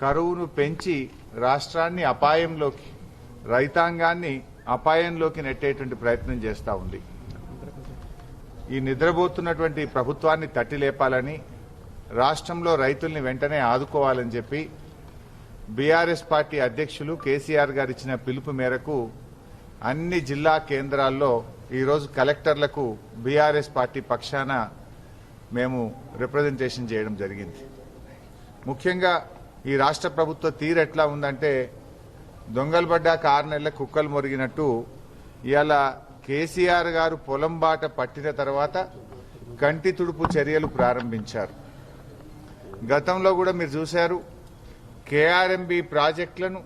కరువును పెంచి రాష్ట్రాన్ని అపాయంలోకి, రైతాంగాన్ని అపాయంలోకి నెట్టేటువంటి ప్రయత్నం చేస్తూ ఉంది. ఈ నిద్రపోతున్నటువంటి ప్రభుత్వాన్ని తట్టి లేపాలని, రాష్ట్రంలో రైతుల్ని వెంటనే ఆదుకోవాలని చెప్పి బీఆర్ఎస్ పార్టీ అధ్యక్షులు కేసీఆర్ గారు ఇచ్చిన పిలుపు మేరకు అన్ని జిల్లా కేంద్రాల్లో ఈరోజు కలెక్టర్లకు బీఆర్ఎస్ పార్టీ పక్షాన మేము రిప్రజెంటేషన్ చేయడం జరిగింది. ముఖ్యంగా ఈ రాష్ట్ర ప్రభుత్వ తీరు ఎట్లా ఉందంటే, దొంగలు పడ్డాక 6 నెలల కుక్కలు మొరిగినట్టు ఇవాళ కేసీఆర్ గారు పొలం బాట పట్టిన తర్వాత కంటి తుడుపు చర్యలు ప్రారంభించారు. గతంలో కూడా మీరు చూశారు, కేఆర్ఎంబీ ప్రాజెక్టులను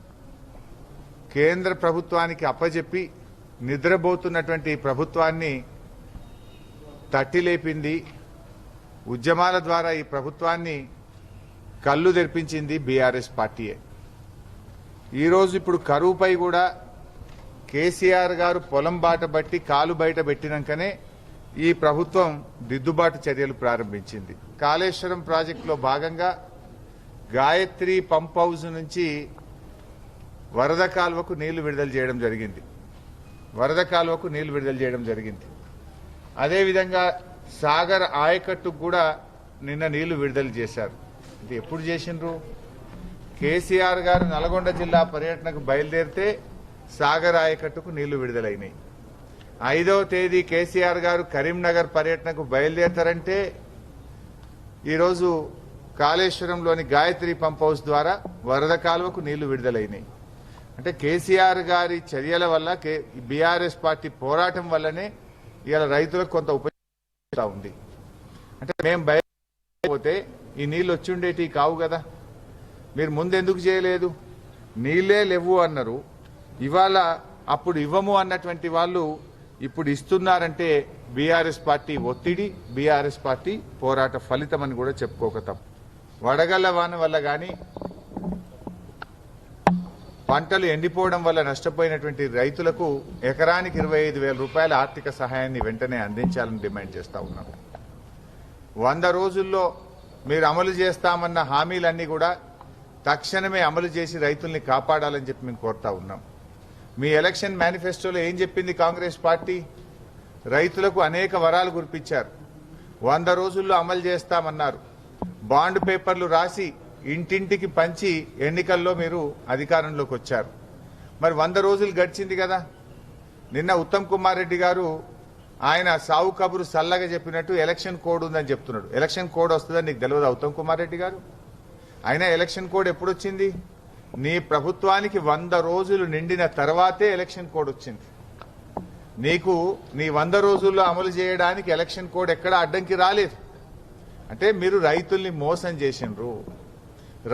కేంద్ర ప్రభుత్వానికి అప్పజెప్పి నిద్రపోతున్నటువంటి ప్రభుత్వాన్ని తట్టిలేపింది. ఉద్యమాల ద్వారా ఈ ప్రభుత్వాన్ని కళ్ళు తెరిపించింది బీఆర్ఎస్ పార్టీయే. ఈరోజు ఇప్పుడు కరువుపై కూడా కేసీఆర్ గారు పొలం బాట బట్టి కాలు బయట పెట్టినాకనే ఈ ప్రభుత్వం దిద్దుబాటు చర్యలు ప్రారంభించింది. కాళేశ్వరం ప్రాజెక్టులో భాగంగా గాయత్రి పంప్ హౌస్ నుంచి వరద కాలువకు నీళ్లు విడుదల చేయడం జరిగింది. అదేవిధంగా సాగర్ ఆయకట్టుకు కూడా నిన్న నీళ్లు విడుదల చేశారు. ఇది ఎప్పుడు చేసిండ్రు? కేసీఆర్ గారు నల్గొండ జిల్లా పర్యటనకు బయలుదేరితే సాగర్ ఆయకట్టుకు నీళ్లు విడుదలైనాయి. 5వ తేదీ కేసీఆర్ గారు కరీంనగర్ పర్యటనకు బయలుదేరతారంటే ఈరోజు కాళేశ్వరంలోని గాయత్రి పంప్ హౌస్ ద్వారా వరద కాలువకు నీళ్లు విడుదలైనాయి. అంటే కేసీఆర్ గారి చర్యల వల్ల, బీఆర్ఎస్ పార్టీ పోరాటం వల్లనే ఇవాళ రైతులకు కొంత ఉపయోగం ఉంది. అంటే మేము బయలుపోతే ఈ నీళ్లు వచ్చి ఉండేటి కావు కదా, మీరు ముందెందుకు చేయలేదు? నీళ్లే లేవు అన్నారు. ఇవాళ అప్పుడు ఇవ్వము అన్నటువంటి వాళ్ళు ఇప్పుడు ఇస్తున్నారంటే బీఆర్ఎస్ పార్టీ ఒత్తిడి, బీఆర్ఎస్ పార్టీ పోరాట ఫలితం అని కూడా చెప్పుకోకతాం. వడగళ్ల వాన వల్ల గాని, పంటలు ఎండిపోవడం వల్ల నష్టపోయినటువంటి రైతులకు ఎకరానికి 25,000 రూపాయల ఆర్థిక సహాయాన్ని వెంటనే అందించాలని డిమాండ్ చేస్తా ఉన్నాం. 100 రోజుల్లో మీరు అమలు చేస్తామన్న హామీలన్నీ కూడా తక్షణమే అమలు చేసి రైతుల్ని కాపాడాలని చెప్పి మేము కోరుతా ఉన్నాం. మీ ఎలక్షన్ మేనిఫెస్టోలో ఏం చెప్పింది కాంగ్రెస్ పార్టీ? రైతులకు అనేక వరాలు కురిపించారు. 100 రోజుల్లో అమలు చేస్తామన్నారు. బాండ్ పేపర్లు రాసి ఇంటింటికి పంచి ఎన్నికల్లో మీరు అధికారంలోకి వచ్చారు. మరి 100 రోజులు గడిచింది కదా. నిన్న ఉత్తమ్ కుమార్ రెడ్డి గారు ఆయన సావు కబురు సల్లగా చెప్పినట్టు ఎలక్షన్ కోడ్ ఉందని చెప్తున్నాడు. ఎలక్షన్ కోడ్ వస్తుందని నీకు తెలియదా ఉత్తమ్ కుమార్ రెడ్డి గారు? అయినా ఎలక్షన్ కోడ్ ఎప్పుడు వచ్చింది? నీ ప్రభుత్వానికి 100 రోజులు నిండిన తర్వాతే ఎలక్షన్ కోడ్ వచ్చింది. నీకు నీ 100 రోజుల్లో అమలు చేయడానికి ఎలక్షన్ కోడ్ ఎక్కడ అడ్డంకి రాలేదు. అంటే మీరు రైతుల్ని మోసం చేసిండ్రు.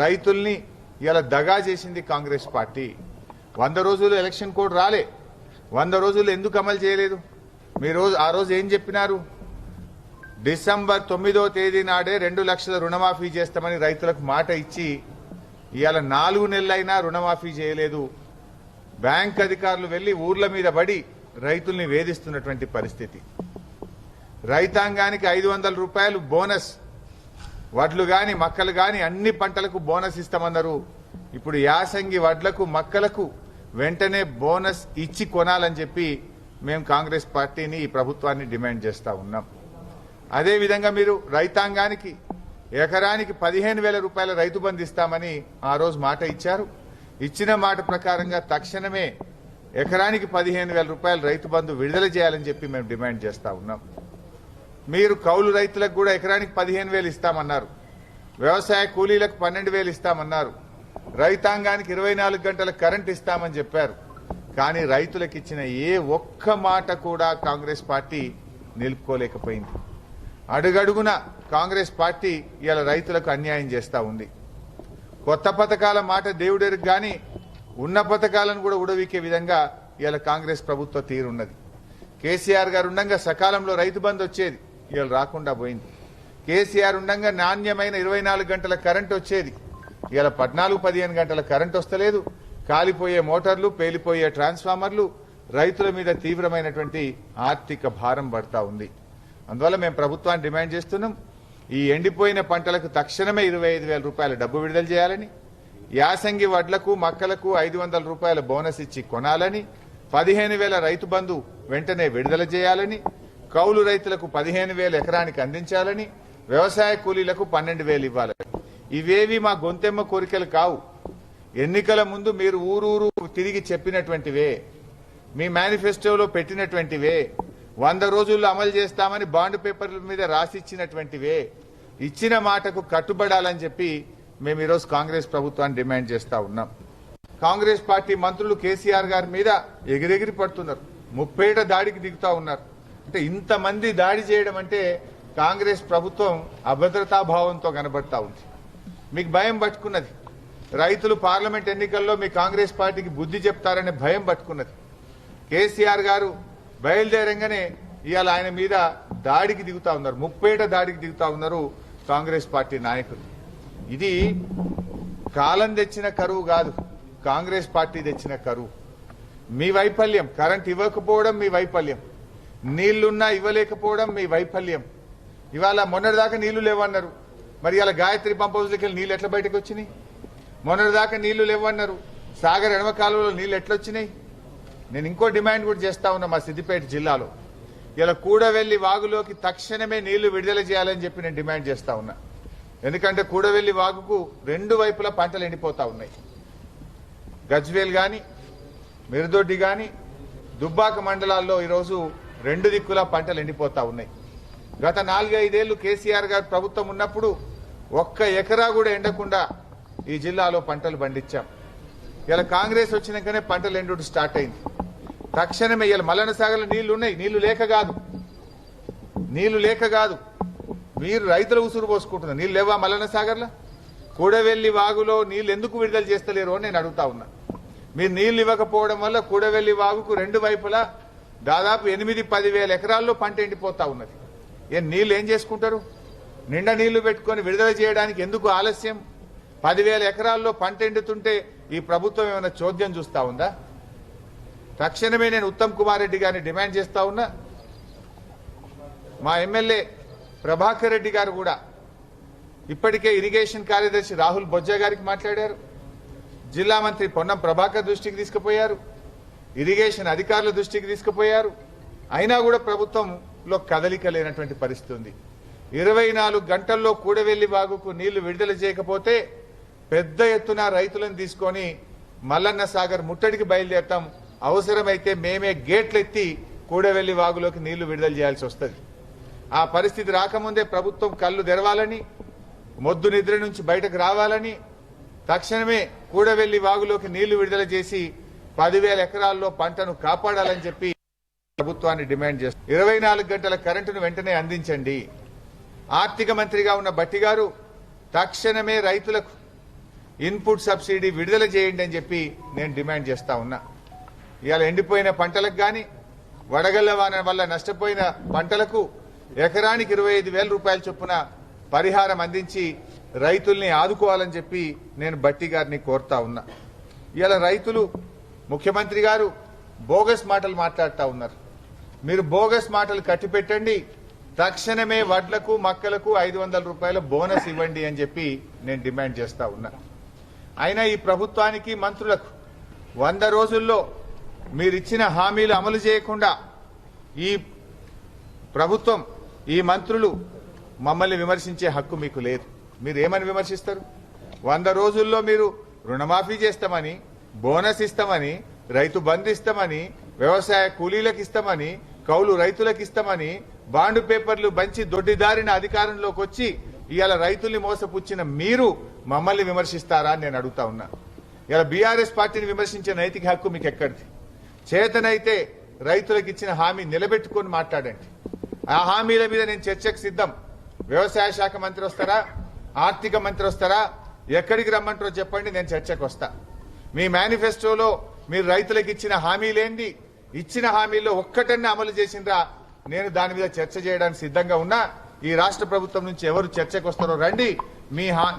రైతుల్ని ఇలా దగా చేసింది కాంగ్రెస్ పార్టీ. 100 రోజులు ఎలక్షన్ కోడ్ రాలే. 100 రోజులు ఎందుకు అమలు చేయలేదు? మీరు ఆ రోజు ఏం చెప్పినారు? డిసెంబర్ 9వ తేదీ నాడే 2 లక్షల రుణమాఫీ చేస్తామని రైతులకు మాట ఇచ్చి ఇవాళ 4 నెలలైనా రుణమాఫీ చేయలేదు. బ్యాంక్ అధికారులు వెళ్లి ఊర్ల మీద పడి రైతుల్ని వేధిస్తున్నటువంటి పరిస్థితి. రైతాంగానికి 500 రూపాయలు బోనస్, వడ్లు గాని మక్కలు గాని అన్ని పంటలకు బోనస్ ఇస్తామన్నారు. ఇప్పుడు యాసంగి వడ్లకు మక్కలకు వెంటనే బోనస్ ఇచ్చి కొనాలని చెప్పి మేము కాంగ్రెస్ పార్టీని, ఈ ప్రభుత్వాన్ని డిమాండ్ చేస్తా ఉన్నాం. అదేవిధంగా మీరు రైతాంగానికి ఎకరానికి 15,000 రూపాయల రైతు బంధు ఇస్తామని ఆ రోజు మాట ఇచ్చారు. ఇచ్చిన మాట ప్రకారంగా తక్షణమే ఎకరానికి 15,000 రూపాయల రైతు బంధు విడుదల చేయాలని చెప్పి మేము డిమాండ్ చేస్తా ఉన్నాం. మీరు కౌలు రైతులకు కూడా ఎకరానికి 15,000 ఇస్తామన్నారు. వ్యవసాయ కూలీలకు 12,000 ఇస్తామన్నారు. రైతాంగానికి 24 గంటల కరెంట్ ఇస్తామని చెప్పారు. కానీ రైతులకు ఇచ్చిన ఏ ఒక్క మాట కూడా కాంగ్రెస్ పార్టీ నిలుపుకోలేకపోయింది. అడుగడుగున కాంగ్రెస్ పార్టీ ఇలా రైతులకు అన్యాయం చేస్తా ఉంది. కొత్త పథకాల మాట దేవుడెరుగు గాని ఉన్న పథకాలను కూడా ఉడవీకే విధంగా ఇలా కాంగ్రెస్ ప్రభుత్వ తీరున్నది. కేసీఆర్ గారు ఉండగా సకాలంలో రైతు బంధు వచ్చేది, ఇలా రాకుండా పోయింది. కేసీఆర్ ఉండగా నాణ్యమైన 24 గంటల కరెంట్ వచ్చేది, ఇలా 14-15 గంటల కరెంట్ వస్తలేదు. కాలిపోయే మోటార్లు, పేలిపోయే ట్రాన్స్ఫార్మర్లు, రైతుల మీద తీవ్రమైనటువంటి ఆర్థిక భారం పడతా ఉంది. అందువల్ల మేము ప్రభుత్వాన్ని డిమాండ్ చేస్తున్నాం, ఈ ఎండిపోయిన పంటలకు తక్షణమే 25,000 రూపాయల డబ్బు విడుదల చేయాలని, యాసంగి వడ్లకు మక్కలకు 500 రూపాయల బోనస్ ఇచ్చి కొనాలని, 15,000 రైతు బంధు వెంటనే విడుదల చేయాలని, కౌలు రైతులకు 15,000 ఎకరానికి అందించాలని, వ్యవసాయ కూలీలకు 12,000 ఇవ్వాలని. ఇవేవి మా గొంతెమ్మ కోరికలు కావు. ఎన్నికల ముందు మీరు ఊరూరు తిరిగి చెప్పినటువంటివే, మీ మేనిఫెస్టోలో పెట్టినటువంటివే, 100 రోజుల్లో అమలు చేస్తామని బాండ్ పేపర్ల మీద రాసిచ్చినటువంటివే. ఇచ్చిన మాటకు కట్టుబడాలని చెప్పి మేము ఈరోజు కాంగ్రెస్ ప్రభుత్వాన్ని డిమాండ్ చేస్తా ఉన్నాం. కాంగ్రెస్ పార్టీ మంత్రులు కేసీఆర్ గారి మీద ఎగిరెగిరి పడుతున్నారు, ముప్పేట దాడికి దిగుతా ఉన్నారు. అంటే ఇంతమంది దాడి చేయడం అంటే కాంగ్రెస్ ప్రభుత్వం అభద్రతాభావంతో కనబడతా ఉంది. మీకు భయం పట్టుకున్నది. రైతులు పార్లమెంట్ ఎన్నికల్లో మీ కాంగ్రెస్ పార్టీకి బుద్ధి చెప్తారనే భయం పట్టుకున్నది. కేసీఆర్ గారు బయలుదేరంగానే ఇవాళ ఆయన మీద దాడికి దిగుతా ఉన్నారు, ముప్పేట దాడికి దిగుతా ఉన్నారు కాంగ్రెస్ పార్టీ నాయకులు. ఇది కాలం తెచ్చిన కరువు కాదు, కాంగ్రెస్ పార్టీ తెచ్చిన కరువు. మీ వైఫల్యం, కరెంట్ ఇవ్వకపోవడం మీ వైఫల్యం, నీళ్లున్నా ఇవ్వలేకపోవడం మీ వైఫల్యం. ఇవాళ మొన్నటిదాకా నీళ్లు లేవన్నారు, మరి ఇలా గాయత్రి పంప్ హౌస్లోకి వెళ్ళి నీళ్లు ఎట్లా బయటకు వచ్చినాయి? మొన్నటిదాకా నీళ్లు లేవన్నారు, సాగర్ ఎడమ కాలువలో నీళ్లు ఎట్లొచ్చినాయి? నేను ఇంకో డిమాండ్ కూడా చేస్తా ఉన్నా మా సిద్దిపేట జిల్లాలో. ఇలా కూడవెల్లి వాగులోకి తక్షణమే నీళ్లు విడుదల చేయాలని చెప్పి నేను డిమాండ్ చేస్తా ఉన్నా. ఎందుకంటే కూడవెల్లి వాగుకు 2 వైపులా పంటలు ఎండిపోతా ఉన్నాయి. గజ్వేల్ గాని, మిరుదొడ్డి గాని, దుబ్బాక మండలాల్లో ఈరోజు 2 దిక్కులా పంటలు ఎండిపోతా ఉన్నాయి. గత 4-5 ఏళ్లు కేసీఆర్ గారు ప్రభుత్వం ఉన్నప్పుడు 1 ఎకరా కూడా ఎండకుండా ఈ జిల్లాలో పంటలు పండించాం. ఇలా కాంగ్రెస్ వచ్చినాకనే పంటలు ఎండు స్టార్ట్ అయింది. తక్షణమే ఇలా మల్లన్న సాగర్లో నీళ్లు ఉన్నాయి, నీళ్లు లేక కాదు, మీరు రైతుల ఉసురు పోసుకుంటున్నారు. నీళ్ళు లేవా మల్లన్న సాగర్లో? కూడవెల్లి వాగులో నీళ్లు ఎందుకు విడుదల చేస్తలేరు అని నేను అడుగుతా ఉన్నా. మీరు నీళ్లు ఇవ్వకపోవడం వల్ల కూడవెల్లి వాగుకు 2 వైపులా దాదాపు 8-10 వేల ఎకరాల్లో పంట ఎండిపోతా ఉన్నది. నీళ్లు ఏం చేసుకుంటారు? నిండా నీళ్లు పెట్టుకొని విడుదల చేయడానికి ఎందుకు ఆలస్యం? 10,000 ఎకరాల్లో పంట ఎండుతుంటే ఈ ప్రభుత్వం ఏమైనా చోద్యం చూస్తా ఉందా? తక్షణమే నేను ఉత్తమ్ కుమార్ రెడ్డి గారిని డిమాండ్ చేస్తా ఉన్నా. మా ఎమ్మెల్యే ప్రభాకర్ రెడ్డి గారు కూడా ఇప్పటికే ఇరిగేషన్ కార్యదర్శి రాహుల్ బొజ్జా గారికి మాట్లాడారు, జిల్లా మంత్రి పొన్నం ప్రభాకర్ దృష్టికి తీసుకుపోయారు, ఇరిగేషన్ అధికారుల దృష్టికి తీసుకుపోయారు. అయినా కూడా ప్రభుత్వంలో కదలిక లేనటువంటి పరిస్థితి ఉంది. 24 గంటల్లో కూడవెల్లి వాగుకు నీళ్లు విడుదల చేయకపోతే పెద్ద ఎత్తున రైతులను తీసుకొని మల్లన్న సాగర్ ముట్టడికి బయలుదేరతాం. అవసరమైతే మేమే గేట్లు ఎత్తి కూడవెల్లి వాగులోకి నీళ్లు విడుదల చేయాల్సి వస్తుంది. ఆ పరిస్థితి రాకముందే ప్రభుత్వం కళ్ళు తెరవాలని, మొద్దు నిద్ర నుంచి బయటకు రావాలని, తక్షణమే కూడవెల్లి వాగులోకి నీళ్లు విడుదల చేసి 10,000 ఎకరాల్లో పంటను కాపాడాలని చెప్పి ప్రభుత్వాన్ని డిమాండ్ చేస్తారు. 24 గంటల కరెంటును వెంటనే అందించండి. ఆర్థిక మంత్రిగా ఉన్న బట్టి గారు తక్షణమే రైతులకు ఇన్పుట్ సబ్సిడీ విడుదల చేయండి అని చెప్పి నేను డిమాండ్ చేస్తా ఉన్నా. ఇవాళ ఎండిపోయిన పంటలకు గాని, వడగళ్ల వాన వల్ల నష్టపోయిన పంటలకు ఎకరానికి 25,000 రూపాయల చొప్పున పరిహారం అందించి రైతుల్ని ఆదుకోవాలని చెప్పి నేను బట్టి గారిని కోరుతా ఉన్నా. ఇవాళ రైతులు, ముఖ్యమంత్రి గారు బోగస్ మాటలు మాట్లాడుతూ ఉన్నారు. మీరు బోగస్ మాటలు కట్టిపెట్టండి, తక్షణమే వడ్లకు మక్కలకు 500 రూపాయల బోనస్ ఇవ్వండి అని చెప్పి నేను డిమాండ్ చేస్తా ఉన్నా. అయినా ఈ ప్రభుత్వానికి, మంత్రులకు 100 రోజుల్లో మీరిచ్చిన హామీలు అమలు చేయకుండా ఈ ప్రభుత్వం, ఈ మంత్రులు మమ్మల్ని విమర్శించే హక్కు మీకు లేదు. మీరు ఏమని విమర్శిస్తారు? 100 రోజుల్లో మీరు రుణమాఫీ చేస్తామని, బోనస్ ఇస్తామని, రైతు బంధు ఇస్తామని, వ్యవసాయ కూలీలకు ఇస్తామని, కౌలు రైతులకు ఇస్తామని, బాండ్ పేపర్లు బంచి దొడ్డిదారిన అధికారంలోకి వచ్చి ఇవాళ రైతుల్ని మోసపుచ్చిన మీరు మమ్మల్ని విమర్శిస్తారా అని నేను అడుగుతా ఉన్నా. ఇలా బీఆర్ఎస్ పార్టీని విమర్శించే నైతిక హక్కు మీకు ఎక్కడిది? చేతనైతే రైతులకు ఇచ్చిన హామీ నిలబెట్టుకొని మాట్లాడండి. ఆ హామీల మీద నేను చర్చకు సిద్ధం. వ్యవసాయ శాఖ మంత్రి వస్తారా, ఆర్థిక మంత్రి వస్తారా, ఎక్కడికి రమ్మంటారో చెప్పండి, నేను చర్చకు వస్తా. మీ మేనిఫెస్టోలో మీరు రైతులకు ఇచ్చిన హామీలేంది, ఇచ్చిన హామీల్లో ఒక్కటన్నా అమలు చేసిండ్రా? నేను దాని మీద చర్చ చేయడానికి సిద్ధంగా ఉన్నా. ఈ రాష్ట్ర ప్రభుత్వం నుంచి ఎవరు చర్చకు వస్తారో రండి.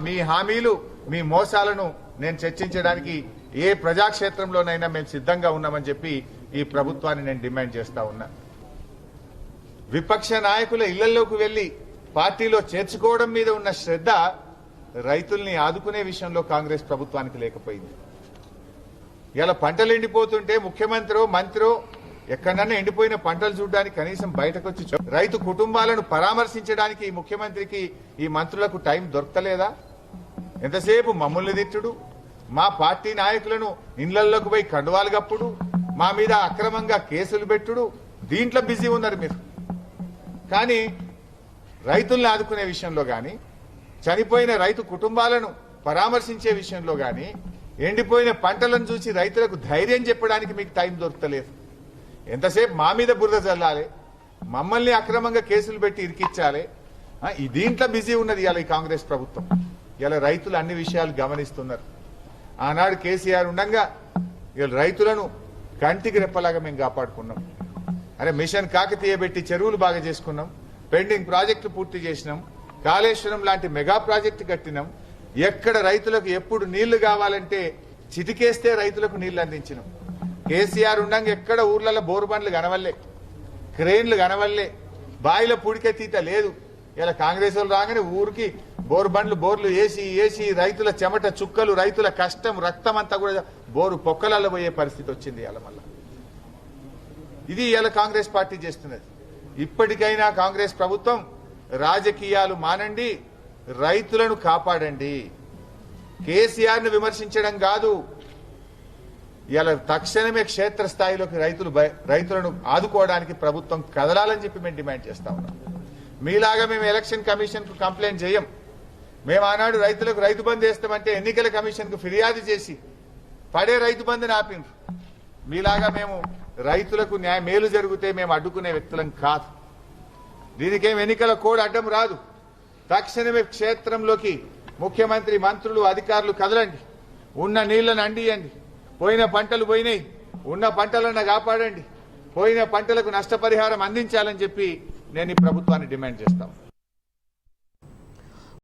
మీ హామీలు, మీ మోసాలను నేను చర్చించడానికి ఏ ప్రజాక్షేత్రంలోనైనా మేము సిద్ధంగా ఉన్నామని చెప్పి ఈ ప్రభుత్వాన్ని నేను డిమాండ్ చేస్తా ఉన్నా. విపక్ష నాయకుల ఇళ్లలోకి వెళ్లి పార్టీలో చేర్చుకోవడం మీద ఉన్న శ్రద్ధ రైతుల్ని ఆదుకునే విషయంలో కాంగ్రెస్ ప్రభుత్వానికి లేకపోయింది. ఇలా పంటలు ఎండిపోతుంటే ముఖ్యమంత్రో మంత్రో ఎక్కడన్నా ఎండిపోయిన పంటలు చూడడానికి కనీసం బయటకు వచ్చి రైతు కుటుంబాలను పరామర్శించడానికి ఈ ముఖ్యమంత్రికి ఈ మంత్రులకు టైం దొరకలేదా? ఎంతసేపు మమ్మల్ని తిట్టుడు, మా పార్టీ నాయకులను ఇళ్లలోకి పోయి కండువాలు కప్పుడు, మా మీద అక్రమంగా కేసులు పెట్టుడు, దీంట్లో బిజీ ఉన్నారు మీరు. కానీ రైతుల్ని ఆదుకునే విషయంలో గాని, చనిపోయిన రైతు కుటుంబాలను పరామర్శించే విషయంలో గాని, ఎండిపోయిన పంటలను చూసి రైతులకు ధైర్యం చెప్పడానికి మీకు టైం దొరకలేదు. ఎంతసేపు మా మీద బురద చల్లాలి, మమ్మల్ని అక్రమంగా కేసులు పెట్టి ఇరికిచ్చాలి, దీంట్లో బిజీ ఉన్నది ఇవాళ ఈ కాంగ్రెస్ ప్రభుత్వం. ఇలా రైతులు అన్ని విషయాలు గమనిస్తున్నారు. ఆనాడు కేసీఆర్ ఉండగా ఇవాళ రైతులను కంటికి రెప్పలాగా మేము కాపాడుకున్నాం. అరే మిషన్ కాకతీయ పెట్టి చెరువులు బాగా చేసుకున్నాం, పెండింగ్ ప్రాజెక్టులు పూర్తి చేసినాం, కాళేశ్వరం లాంటి మెగా ప్రాజెక్టు కట్టినాం. ఎక్కడ రైతులకు ఎప్పుడు నీళ్లు కావాలంటే చిటికేస్తే రైతులకు నీళ్లు అందించినాం. కేసీఆర్ ఉండగా ఎక్కడ ఊర్లలో బోరు బండ్లు కనవల్లే, క్రెయిన్లు కనవల్లే, బాయిల పూడికెత్తీత లేదు. ఇలా కాంగ్రెస్ వాళ్ళు రాగానే ఊరికి బోరు బండ్లు బోర్లు వేసి రైతుల చెమట చుక్కలు, రైతుల కష్టం, రక్తం అంతా కూడా బోరు పొక్కలలో పోయే పరిస్థితి వచ్చింది. ఇలా మళ్ళా ఇది ఇలా కాంగ్రెస్ పార్టీ చేస్తున్నది. ఇప్పటికైనా కాంగ్రెస్ ప్రభుత్వం రాజకీయాలు మానండి, రైతులను కాపాడండి. కేసీఆర్ ను విమర్శించడం కాదు, ఇలా తక్షణమే క్షేత్రస్థాయిలోకి రైతులను ఆదుకోవడానికి ప్రభుత్వం కదలాలని చెప్పి మేము డిమాండ్ చేస్తా ఉన్నాం. మీలాగా మేము ఎలక్షన్ కమిషన్ కు కంప్లైంట్ చేయం. మేము ఆనాడు రైతులకు రైతు బంధు వేస్తామంటే ఎన్నికల కమిషన్ కు ఫిర్యాదు చేసి పడే రైతు బంధుని ఆపిండ్రు. మీలాగా మేము రైతులకు మేలు జరిగితే మేము అడ్డుకునే వ్యక్తులం కాదు. దీనికేం ఎన్నికల కోడ్ అడ్డం రాదు. తక్షణమే క్షేత్రంలోకి ముఖ్యమంత్రి, మంత్రులు, అధికారులు కదలండి, ఉన్న నీళ్లను అండియండి, పోయిన పంటలు పోయినాయి, ఉన్న పంటలను కాపాడండి, పోయిన పంటలకు నష్టపరిహారం అందించాలని చెప్పి నేను ఈ ప్రభుత్వాన్ని డిమాండ్ చేస్తాను.